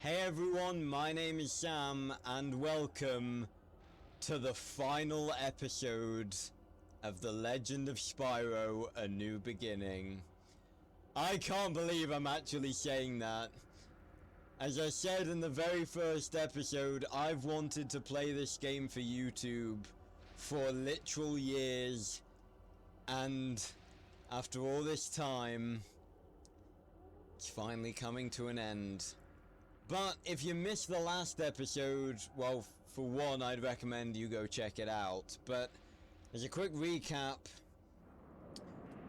Hey everyone, my name is Sam, and welcome to the final episode of The Legend of Spyro: A New Beginning. I can't believe I'm actually saying that. As I said in the very first episode, I've wanted to play this game for YouTube for literal years, and after all this time, it's finally coming to an end. But if you missed the last episode, well, for one, I'd recommend you go check it out. But as a quick recap,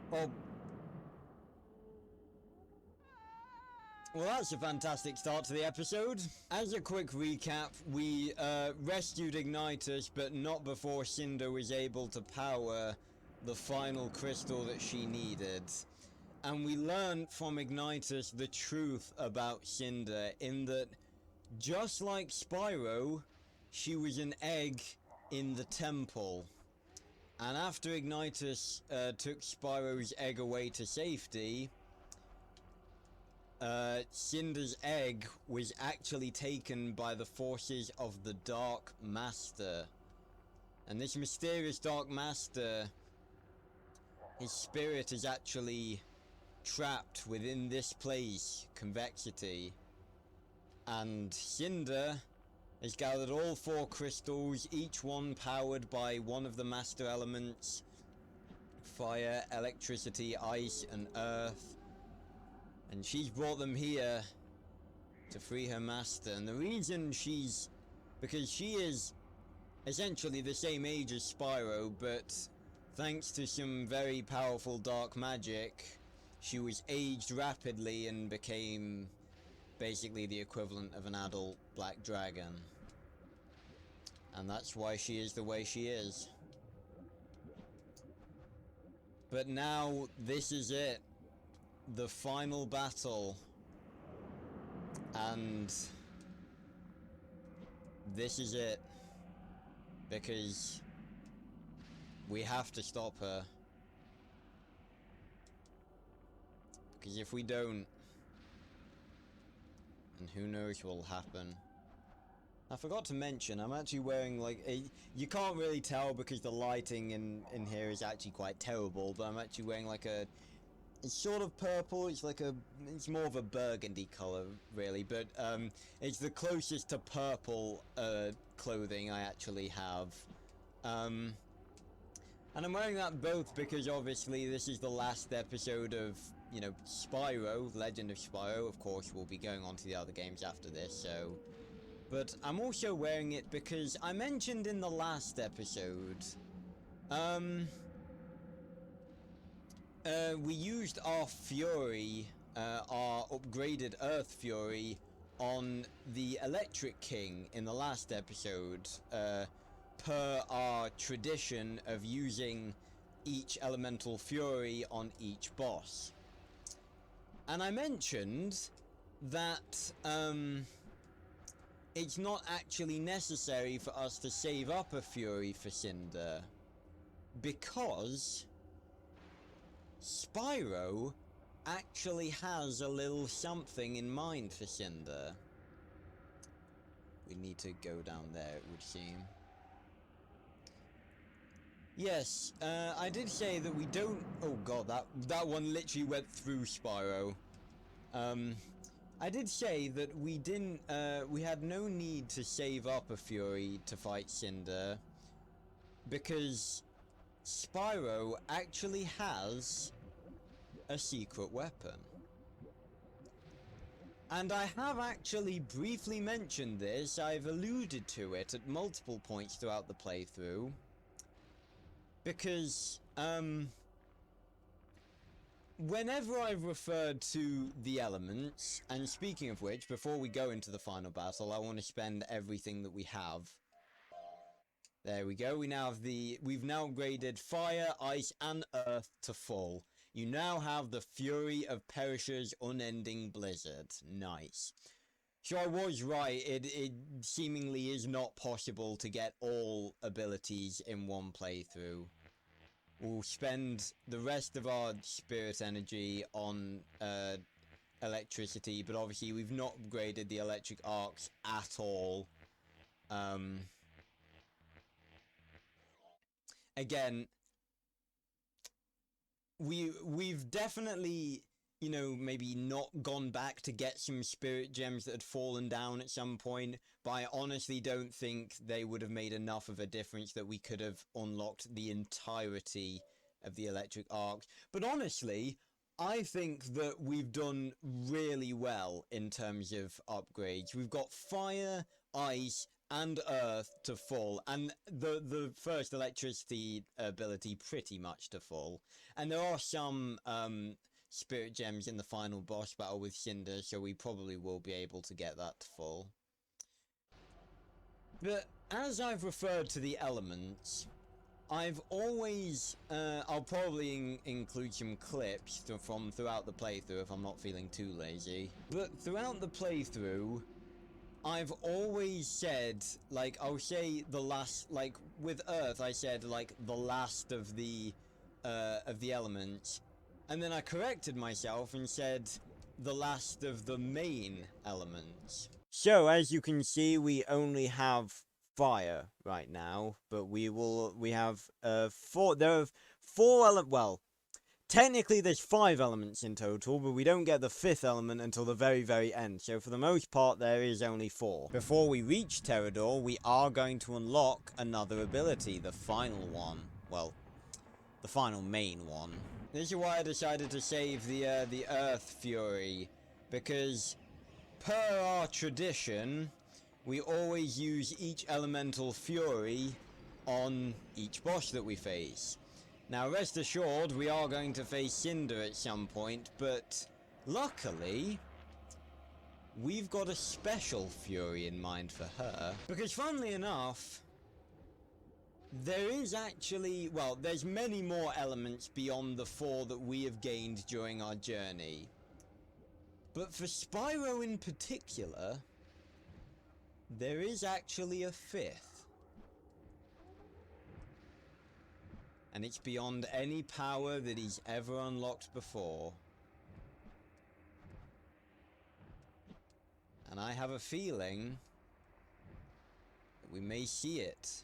well, that's a fantastic start to the episode. As a quick recap, we rescued Ignitus, but not before Cinder was able to power the final crystal that she needed. And we learned from Ignitus the truth about Cinder, in that, just like Spyro, she was an egg in the temple. And after Ignitus took Spyro's egg away to safety, Cinder's egg was actually taken by the forces of the Dark Master. And this mysterious Dark Master, his spirit is actually trapped within this place, Convexity, and Cinder has gathered all 4 crystals, each one powered by one of the master elements: fire, electricity, ice, and earth, and she's brought them here to free her master. And the reason because she is essentially the same age as Spyro, but thanks to some very powerful dark magic, she was aged rapidly and became basically the equivalent of an adult black dragon. And that's why she is the way she is. But now, this is it. The final battle. And this is it. Because we have to stop her. Because if we don't, and who knows what will happen. I forgot to mention, I'm actually wearing like a... You can't really tell because the lighting in here is actually quite terrible, but I'm actually wearing like a... It's sort of purple, it's like a... It's more of a burgundy colour, really, but it's the closest to purple clothing I actually have. And I'm wearing that both because obviously this is the last episode of, you know, Spyro, Legend of Spyro. Of course, we'll be going on to the other games after this, so... But I'm also wearing it because I mentioned in the last episode, we used our Fury, our upgraded Earth Fury, on the Electric King in the last episode, per our tradition of using each elemental fury on each boss. And I mentioned that it's not actually necessary for us to save up a fury for Cinder, because Spyro actually has a little something in mind for Cinder. We need to go down there, it would seem. Yes, I did say that we don't... Oh god, that one literally went through Spyro. I did say that we didn't, we had no need to save up a Fury to fight Cinder, because Spyro actually has a secret weapon. And I have actually briefly mentioned this, I've alluded to it at multiple points throughout the playthrough, because, whenever I've referred to the elements, and speaking of which, before we go into the final battle, I want to spend everything that we have. There we go, we've now upgraded fire, ice, and earth to full. You now have the Fury of Perisher's Unending Blizzard. Nice. So I was right, it seemingly is not possible to get all abilities in one playthrough. We'll spend the rest of our spirit energy on electricity, but obviously we've not upgraded the electric arcs at all. Again, we've definitely, you know, maybe not gone back to get some spirit gems that had fallen down at some point, but I honestly don't think they would have made enough of a difference that we could have unlocked the entirety of the electric arc. But honestly, I think that we've done really well in terms of upgrades. We've got fire, ice, and earth to full, and the first electricity ability pretty much to full. And there are some spirit gems in the final boss battle with Cinder, so we probably will be able to get that to full. But as I've referred to the elements, I've always, I'll probably include some clips from throughout the playthrough if I'm not feeling too lazy. But throughout the playthrough, I've always said, like, I'll say the last, like, with Earth, I said, like, the last of the elements. And then I corrected myself and said, the last of the main elements. So, as you can see, we only have fire right now, but we have, technically there's 5 elements in total, but we don't get the 5th element until the very, very end, so for the most part there is only 4. Before we reach Terrador, we are going to unlock another ability, the final one. Well, the final main one. This is why I decided to save the Earth Fury, because per our tradition, we always use each elemental fury on each boss that we face. Now, rest assured, we are going to face Cinder at some point, but luckily, we've got a special fury in mind for her. Because funnily enough, there is actually, well, there's many more elements beyond the 4 that we have gained during our journey. But for Spyro in particular, there is actually a 5th. And it's beyond any power that he's ever unlocked before. And I have a feeling that we may see it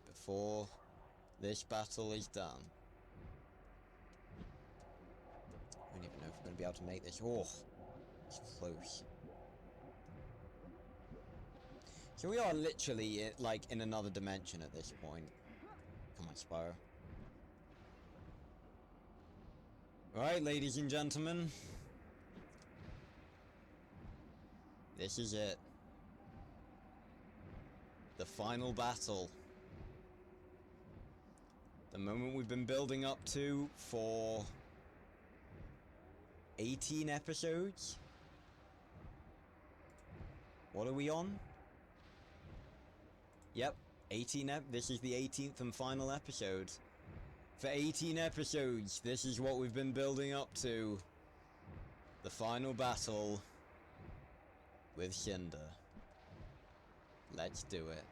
before this battle is done. I don't even know if we're going to be able to make this. Oh, it's close. So we are literally, like, in another dimension at this point. Come on, Spyro. Right, ladies and gentlemen. This is it. The final battle. The moment we've been building up to for 18 episodes? What are we on? Yep, 18 this is the 18th and final episode. For 18 episodes, this is what we've been building up to. The final battle with Cinder. Let's do it.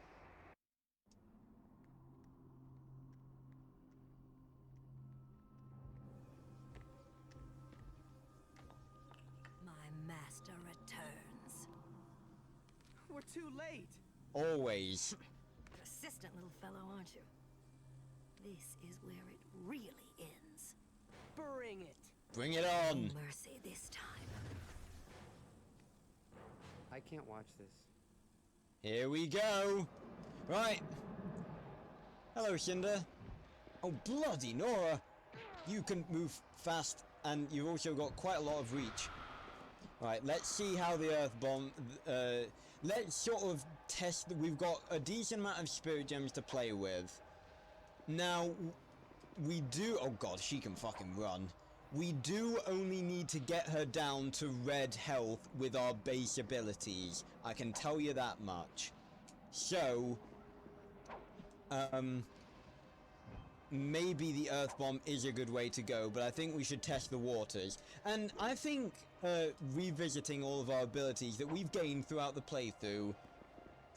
My master returns. We're too late. Always. Persistent little fellow, aren't you? This is where it really ends. Bring it. Bring it on. No mercy this time. I can't watch this. Here we go. Right. Hello, Cinder. Oh, bloody Nora. You can move fast, and you've also got quite a lot of reach. Right, let's see how the Earth Bomb... let's sort of test... We've got a decent amount of Spirit Gems to play with. Now, we do... Oh god, she can fucking run. We do only need to get her down to red health with our base abilities. I can tell you that much. So... maybe the Earth Bomb is a good way to go, but I think we should test the waters. And I think revisiting all of our abilities that we've gained throughout the playthrough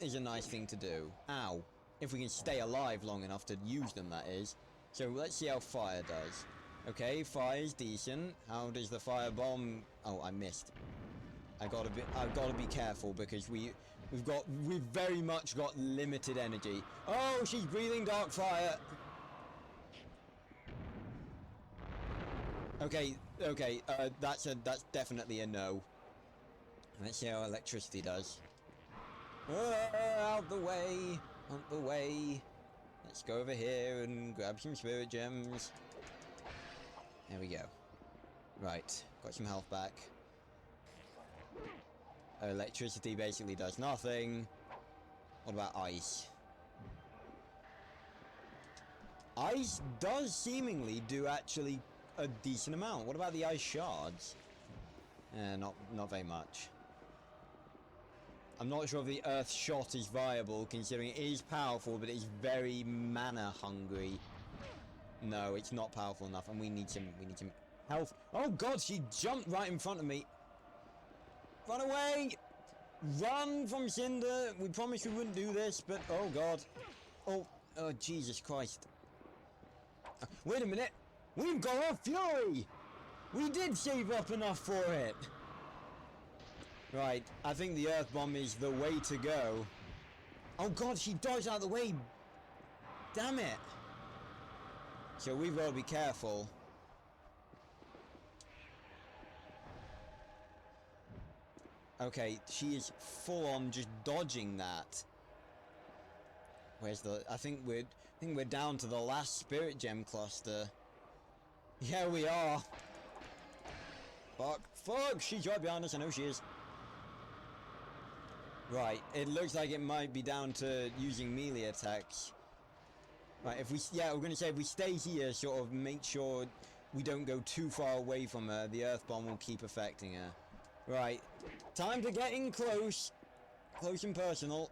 is a nice thing to do. Ow. If we can stay alive long enough to use them, that is. So let's see how fire does. Okay, fire's decent. How does the fire bomb... Oh, I missed. I've got to be careful because we've very much got limited energy. Oh, she's breathing dark fire. Okay, that's definitely a no. Let's see how electricity does. Out the way, out the way. Let's go over here and grab some spirit gems. There we go. Right, got some health back. Electricity basically does nothing. What about ice? Ice does seemingly do actually a decent amount. What about the ice shards? Not very much. I'm not sure if the earth shot is viable, considering it is powerful, but it is very mana hungry. No, it's not powerful enough, and we need some health. Oh god, she jumped right in front of me. Run away! Run from Cinder! We promised we wouldn't do this, but oh god. Oh Jesus Christ. Wait a minute! We've got our fury! We did save up enough for it! Right, I think the earth bomb is the way to go. Oh god, she dodged out of the way! Damn it! So we've got to be careful. Okay, she is full on just dodging that. Where's the... I think we're down to the last spirit gem cluster. Yeah, we are. Fuck, she's right behind us, I know she is. Right, it looks like it might be down to using melee attacks. Right, we're gonna say if we stay here, sort of make sure we don't go too far away from her, the earth bomb will keep affecting her. Right, time to get in close. Close and personal.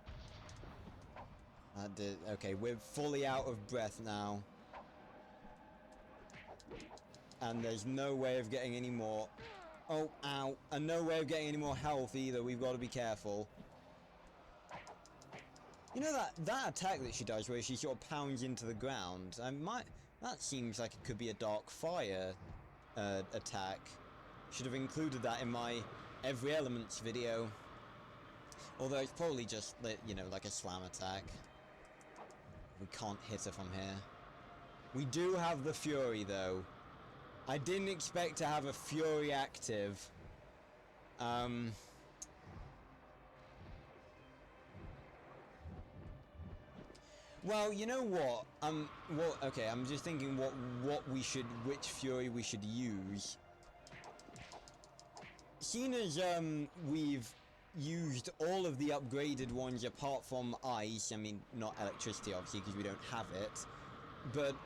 Okay, we're fully out of breath now. And there's no way of getting any more. Oh, ow. And no way of getting any more health either, we've got to be careful. You know that attack that she does where she sort of pounds into the ground? That seems like it could be a dark fire attack. Should have included that in my Every Elements video. Although it's probably just, you know, like a slam attack. We can't hit her from here. We do have the Fury though. I didn't expect to have a Fury active. Well, you know what? Okay, I'm just thinking which Fury we should use. Seeing as we've used all of the upgraded ones apart from ice, I mean not electricity obviously because we don't have it, but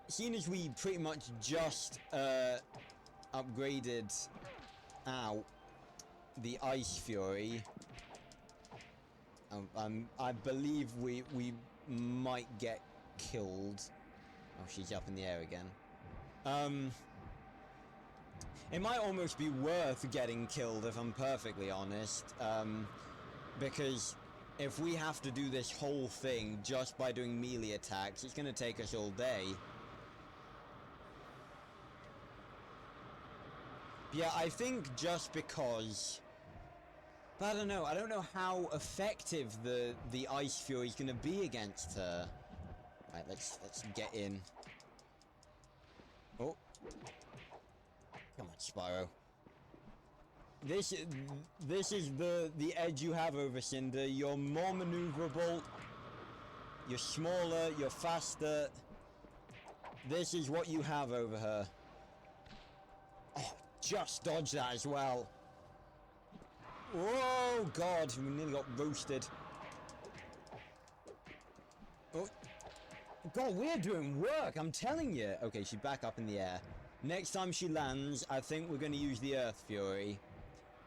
seeing as we pretty much just upgraded out the Ice Fury, I believe we might get killed. Oh, she's up in the air again. It might almost be worth getting killed if I'm perfectly honest, because if we have to do this whole thing just by doing melee attacks, it's going to take us all day. Yeah, I think just because... But I don't know how effective the Ice Fury is going to be against her. Right, let's get in. Oh. Come on, Spyro. This is the edge you have over Cinder. You're more maneuverable. You're smaller. You're faster. This is what you have over her. Oh, just dodge that as well. Oh god, we nearly got roasted. Oh, god, we're doing work. I'm telling you. Okay, she's back up in the air. Next time she lands, I think we're going to use the Earth Fury.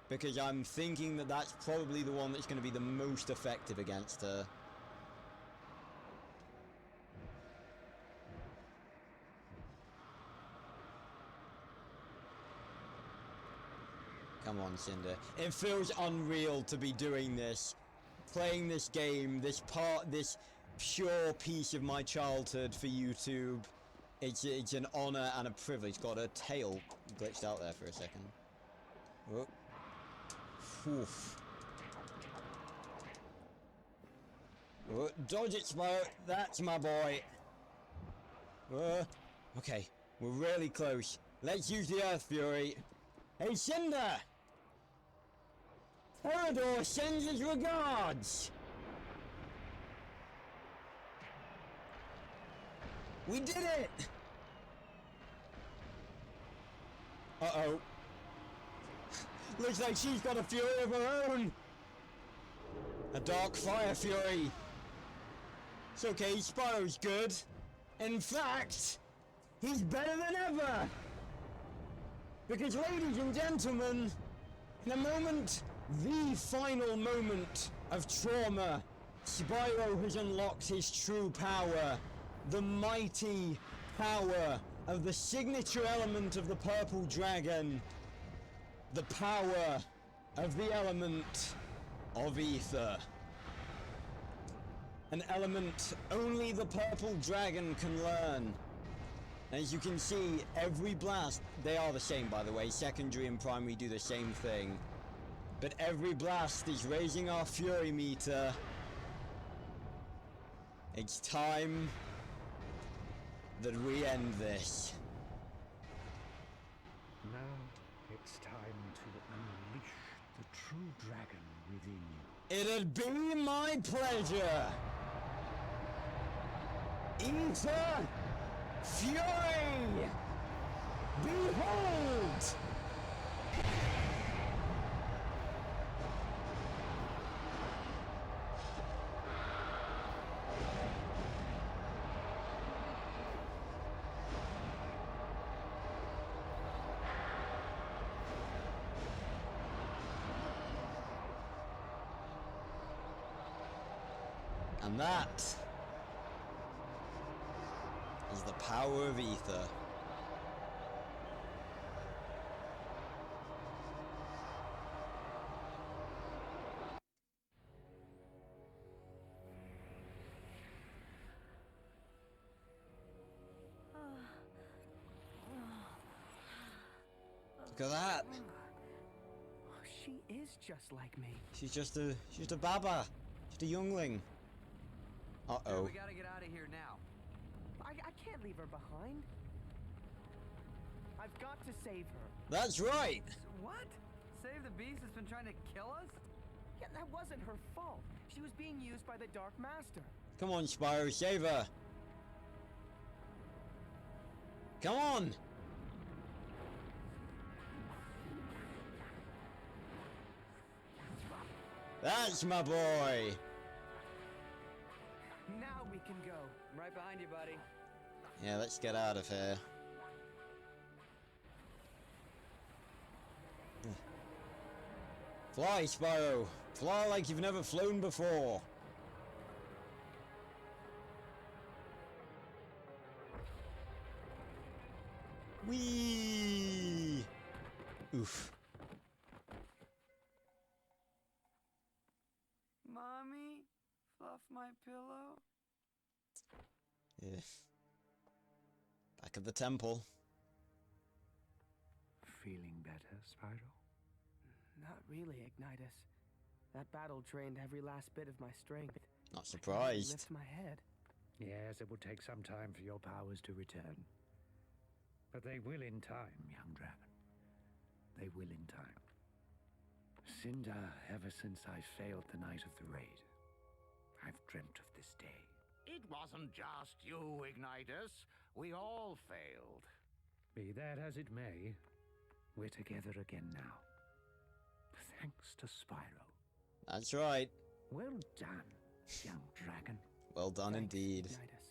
Because I'm thinking that that's probably the one that's going to be the most effective against her. Come on, Cinder. It feels unreal to be doing this. Playing this game, this pure piece of my childhood for YouTube. It's an honor and a privilege. Got her tail glitched out there for a second. Whoop. Oof. Whoop. Dodge it, Spyro. That's my boy. Okay, we're really close. Let's use the Earth Fury. Hey, Cinder! Theodore sends his regards! We did it! Uh-oh. Looks like she's got a fury of her own! A dark fire fury! It's okay, Spyro's good. In fact, he's better than ever! Because, ladies and gentlemen, in a moment, the final moment of trauma, Spyro has unlocked his true power. The mighty power of the signature element of the purple dragon. The power of the element of ether. An element only the purple dragon can learn. As you can see, every blast, they are the same by the way, secondary and primary do the same thing. But every blast is raising our fury meter. It's time that we end this. Now it's time to unleash the true dragon within you. It'd be my pleasure. Ether Fury! Behold! And that is the power of ether. Look at that. She is just like me. She's just a baba. Just a youngling. Uh-oh. We gotta get out of here now. I can't leave her behind. I've got to save her. That's right. What? Save the beast that's been trying to kill us? Yeah, that wasn't her fault. She was being used by the Dark Master. Come on, Spyro, save her. Come on. That's my boy. Now we can go. I'm right behind you, buddy. Yeah, let's get out of here. Fly, Spyro. Fly like you've never flown before. Whee! Oof. Mommy, fluff my pillow. Yeah. Back at the temple. Feeling better, Spyro? Not really, Ignitus. That battle drained every last bit of my strength. Not I can't surprised. lift my head. Yes, it will take some time for your powers to return. But they will in time, young dragon. They will in time. Cinder, ever since I failed the night of the raid, I've dreamt of this day. It wasn't just you, Ignitus. We all failed. Be that as it may, we're together again now. Thanks to Spyro. That's right. Well done, young dragon. Well done Thanks, indeed. Ignitus.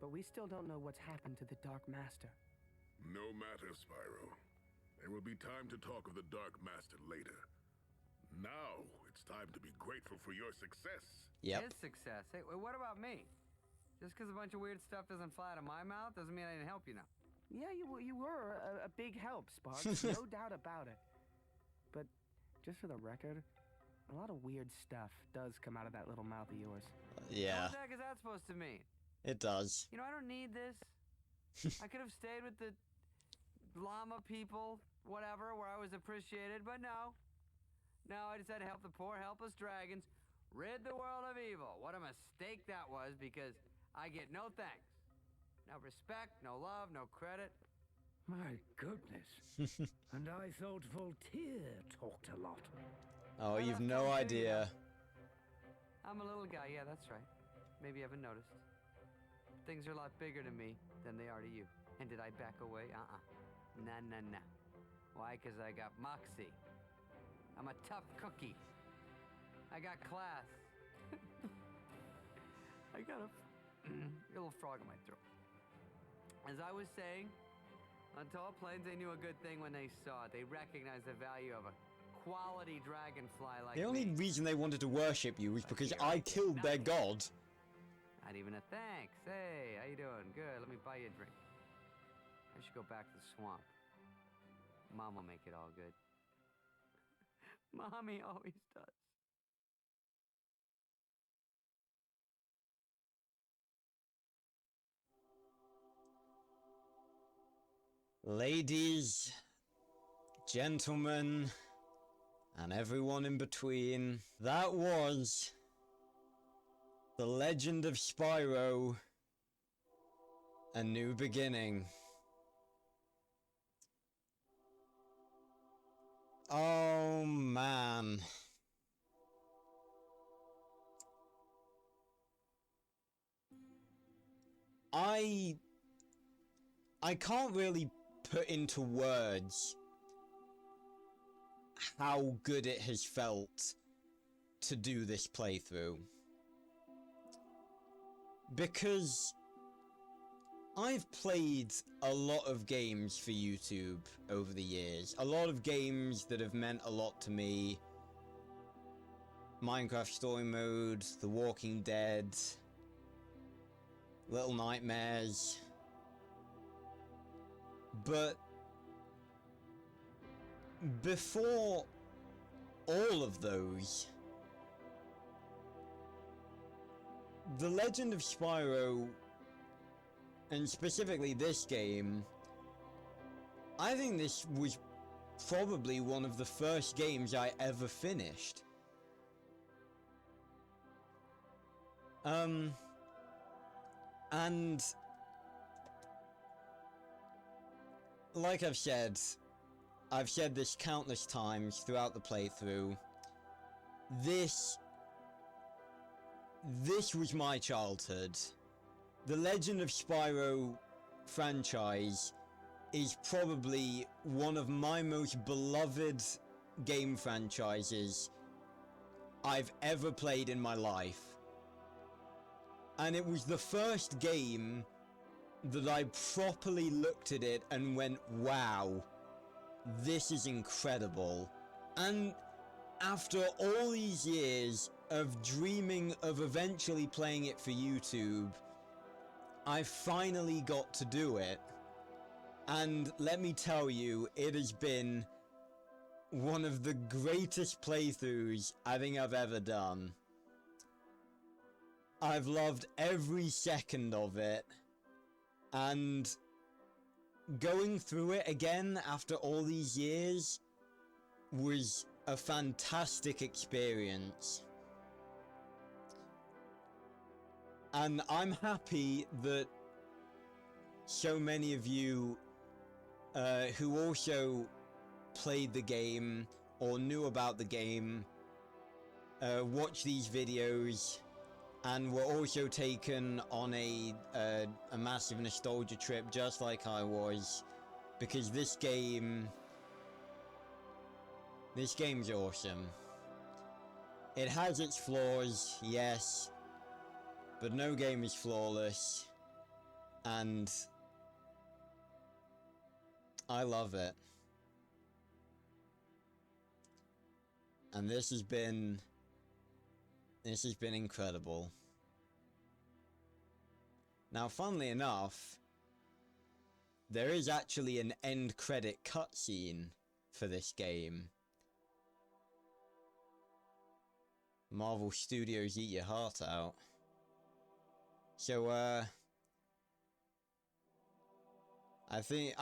But we still don't know what's happened to the Dark Master. No matter, Spyro. There will be time to talk of the Dark Master later. Now, it's time to be grateful for your success. Yep. His success. Hey, what about me? Just because a bunch of weird stuff doesn't fly out of my mouth doesn't mean I didn't help you now. Yeah, you were a big help, Sparks. No doubt about it. But just for the record, a lot of weird stuff does come out of that little mouth of yours. Yeah, What the heck is that supposed to mean? it does. You know, I don't need this. I could have stayed with the llama people, whatever, where I was appreciated, but no. No, I decided to help the poor, helpless dragons rid the world of evil. What a mistake that was, because I get no thanks. No respect, no love, no credit. My goodness. And I thought Voltaire talked a lot. Oh, I you've left no home too, idea. I'm a little guy, yeah, that's right. Maybe you haven't noticed. Things are a lot bigger to me than they are to you. And did I back away? Nah, nah, nah. Why? 'Cause I got moxie. I'm a tough cookie. I got class. I got a little frog in my throat. As I was saying, on Tall Plains, they knew a good thing when they saw it. They recognized the value of a quality dragonfly like The only me. reason they wanted to worship you was because here I I did killed their nothing. god. Not even a thanks. Hey, how you doing? Good. Let me buy you a drink. I should go back to the swamp. Mom will make it all good. Mommy always does. Ladies, gentlemen, and everyone in between, that was The Legend of Spyro, A New Beginning. Oh man. I can't really put into words how good it has felt to do this playthrough. Because I've played a lot of games for YouTube over the years. A lot of games that have meant a lot to me. Minecraft Story Mode, The Walking Dead, Little Nightmares. But before all of those, The Legend of Spyro, and specifically this game, I think this was probably one of the first games I ever finished. And like I've said this countless times throughout the playthrough, this was my childhood. The Legend of Spyro franchise is probably one of my most beloved game franchises I've ever played in my life. And it was the first game that I properly looked at it and went, wow, this is incredible. And after all these years of dreaming of eventually playing it for YouTube, I finally got to do it. And let me tell you, it has been one of the greatest playthroughs I think I've ever done. I've loved every second of it, and going through it again after all these years was a fantastic experience. And I'm happy that so many of you who also played the game or knew about the game watch these videos and were also taken on a massive nostalgia trip just like I was, because this game's awesome. It has its flaws, yes, but no game is flawless, and I love it. And this has been incredible. Now, funnily enough, there is actually an end credit cutscene for this game. Marvel Studios, eat your heart out. So, I think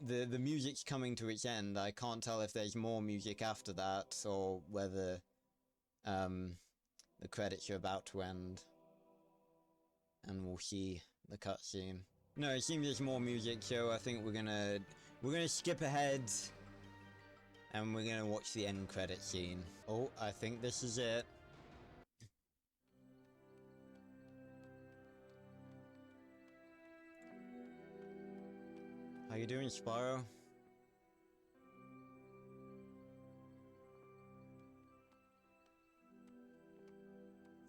the music's coming to its end. I can't tell if there's more music after that or whether the credits are about to end. And we'll see the cutscene. No, it seems there's more music, so I think we're gonna skip ahead and we're gonna watch the end credit scene. Oh, I think this is it. How you doing, Spyro?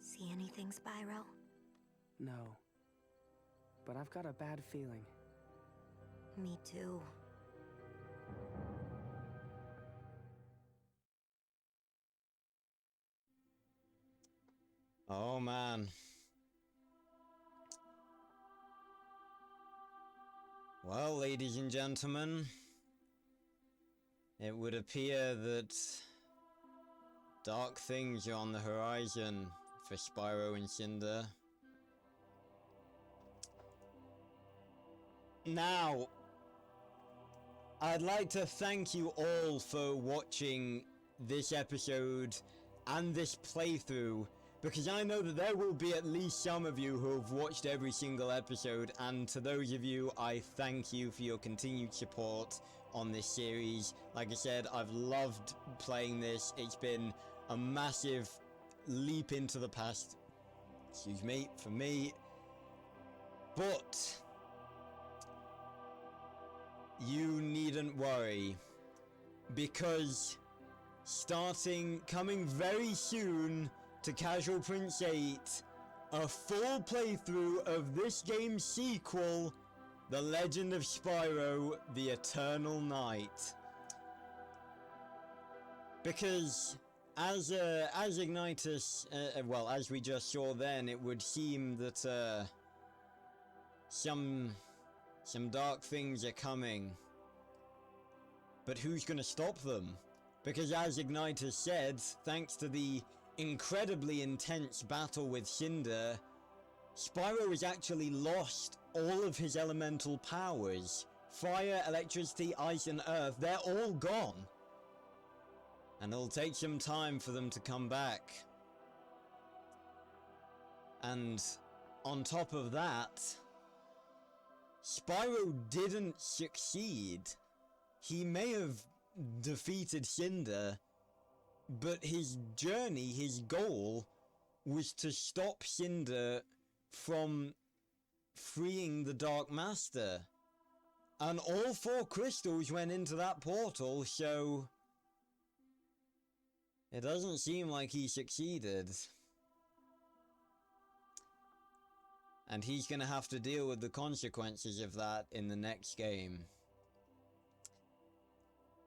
See anything, Spyro? No. But I've got a bad feeling. Me too. Oh man. Well, ladies and gentlemen, it would appear that dark things are on the horizon for Spyro and Cinder. Now, I'd like to thank you all for watching this episode and this playthrough, because I know that there will be at least some of you who have watched every single episode, and to those of you, I thank you for your continued support on this series. Like I said, I've loved playing this. It's been a massive leap into the past, excuse me, for me. But you needn't worry, because coming very soon to Casual Prince 8, a full playthrough of this game's sequel, The Legend of Spyro: The Eternal Night. Because as Ignitus, well, as we just saw then, it would seem that some dark things are coming. But who's gonna stop them? Because as Ignitus said, thanks to the incredibly intense battle with Cinder, Spyro has actually lost all of his elemental powers. Fire, electricity, ice and earth, they're all gone. And it'll take some time for them to come back. And on top of that, Spyro didn't succeed. He may have defeated Cinder, but his journey, his goal, was to stop Cinder from freeing the Dark Master. And all 4 crystals went into that portal, so it doesn't seem like he succeeded. And he's gonna have to deal with the consequences of that in the next game.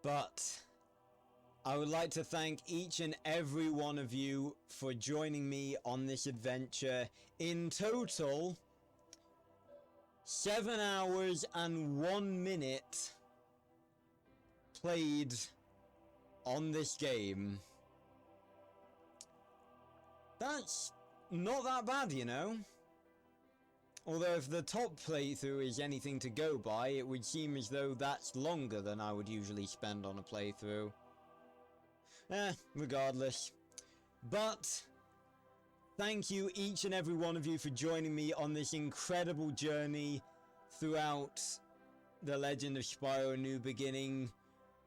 But I would like to thank each and every one of you for joining me on this adventure. In total, 7 hours and 1 minute played on this game. That's not that bad, you know? Although if the top playthrough is anything to go by, it would seem as though that's longer than I would usually spend on a playthrough. Regardless. But thank you each and every one of you for joining me on this incredible journey throughout The Legend of Spyro: A New Beginning.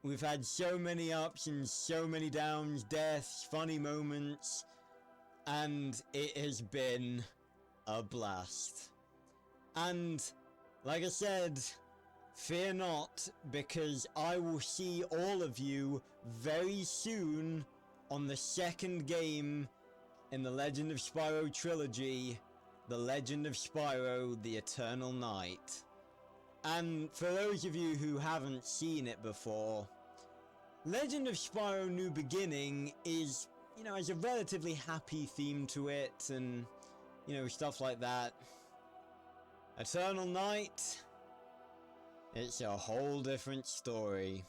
We've had so many ups and so many downs, deaths, funny moments, and it has been a blast. And like I said, fear not, because I will see all of you very soon on the second game in the Legend of Spyro trilogy, The Legend of Spyro: The Eternal Night. And for those of you who haven't seen it before, Legend of Spyro: New Beginning is, you know, has a relatively happy theme to it and, you know, stuff like that. Eternal Night, it's a whole different story.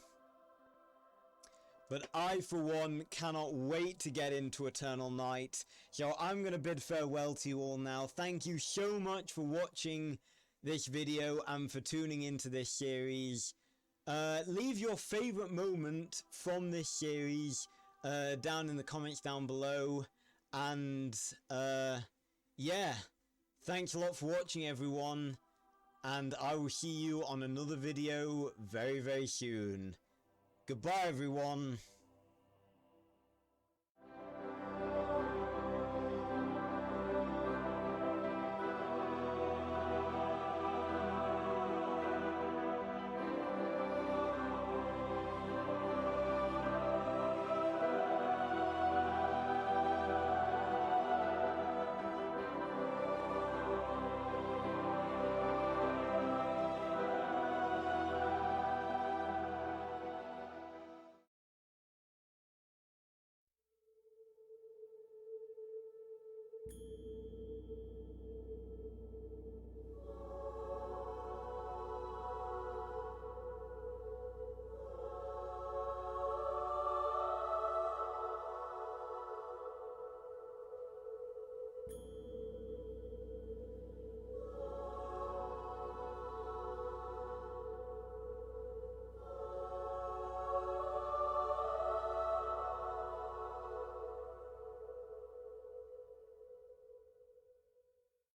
But I, for one, cannot wait to get into Eternal Night. So I'm going to bid farewell to you all now. Thank you so much for watching this video and for tuning into this series. Leave your favorite moment from this series down in the comments down below. And yeah, thanks a lot for watching, everyone. And I will see you on another video very, very soon. Goodbye, everyone.